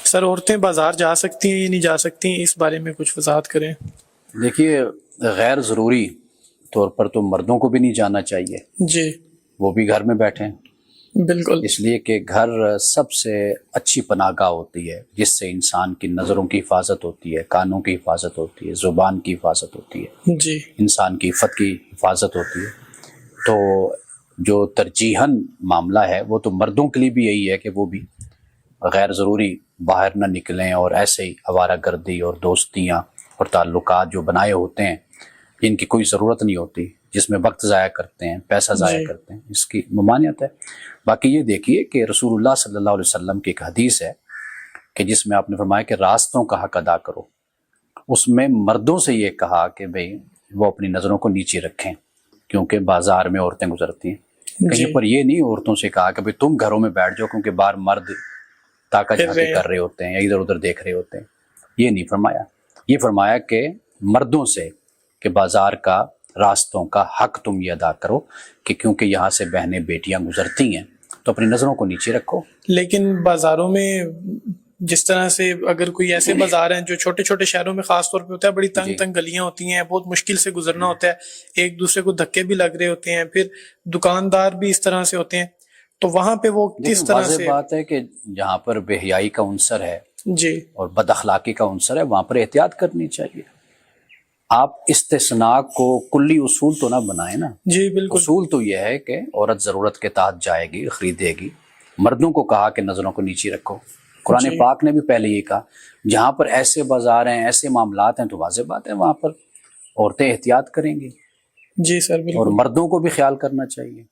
سر عورتیں بازار جا سکتی ہیں یا نہیں جا سکتی ہیں، اس بارے میں کچھ وضاحت کریں۔ دیکھیے، غیر ضروری طور پر تو مردوں کو بھی نہیں جانا چاہیے، جی وہ بھی گھر میں بیٹھیں، بالکل۔ اس لیے کہ گھر سب سے اچھی پناہ گاہ ہوتی ہے، جس سے انسان کی نظروں کی حفاظت ہوتی ہے، کانوں کی حفاظت ہوتی ہے، زبان کی حفاظت ہوتی ہے، جی انسان کی عفت کی حفاظت ہوتی ہے۔ تو جو ترجیحاً معاملہ ہے وہ تو مردوں کے لیے بھی یہی ہے کہ وہ بھی غیر ضروری باہر نہ نکلیں، اور ایسے ہی آوارہ گردی اور دوستیاں اور تعلقات جو بنائے ہوتے ہیں جن کی کوئی ضرورت نہیں ہوتی، جس میں وقت ضائع کرتے ہیں، پیسہ ضائع جی کرتے ہیں، اس کی ممانعت ہے۔ باقی یہ دیکھیے کہ رسول اللہ صلی اللہ علیہ وسلم کی ایک حدیث ہے کہ جس میں آپ نے فرمایا کہ راستوں کا حق ادا کرو، اس میں مردوں سے یہ کہا کہ بھئی وہ اپنی نظروں کو نیچے رکھیں، کیونکہ بازار میں عورتیں گزرتی ہیں۔ کہیں جی پر یہ نہیں عورتوں سے کہا کہ بھئی تم گھروں میں بیٹھ جاؤ، کیونکہ باہر مرد تاکہ پھر جھانکی رہے کر رہے ہوتے ہیں یا ادھر ادھر دیکھ رہے ہوتے ہیں، یہ نہیں فرمایا۔ یہ فرمایا کہ مردوں سے کہ بازار کا، راستوں کا حق تم یہ ادا کرو، کہ کیونکہ یہاں سے بہنیں بیٹیاں گزرتی ہیں تو اپنی نظروں کو نیچے رکھو۔ لیکن بازاروں میں جس طرح سے اگر کوئی ایسے بازار ہیں جو چھوٹے چھوٹے شہروں میں خاص طور پہ ہوتا ہے، بڑی تنگ جی تنگ گلیاں ہوتی ہیں، بہت مشکل سے گزرنا ہوتا ہے، ایک دوسرے کو دھکے بھی لگ رہے ہوتے ہیں، پھر دکاندار بھی اس طرح سے ہوتے ہیں، تو وہاں پہ وہ دیکھیں، کس طرح واضح سے؟ بات ہے کہ جہاں پر بے حیائی کا عنصر ہے جی اور بد اخلاقی کا عنصر ہے، وہاں پر احتیاط کرنی چاہیے۔ آپ استثناء کو کلی اصول تو نہ بنائیں نا۔ جی بالکل۔ اصول تو یہ ہے کہ عورت ضرورت کے تحت جائے گی، خریدے گی، مردوں کو کہا کہ نظروں کو نیچے رکھو۔ قرآن جی پاک نے بھی پہلے یہ کہا، جہاں پر ایسے بازار ہیں، ایسے معاملات ہیں، تو واضح بات ہے وہاں پر عورتیں احتیاط کریں گی، جی سر اور بالکل۔ مردوں کو بھی خیال کرنا چاہیے۔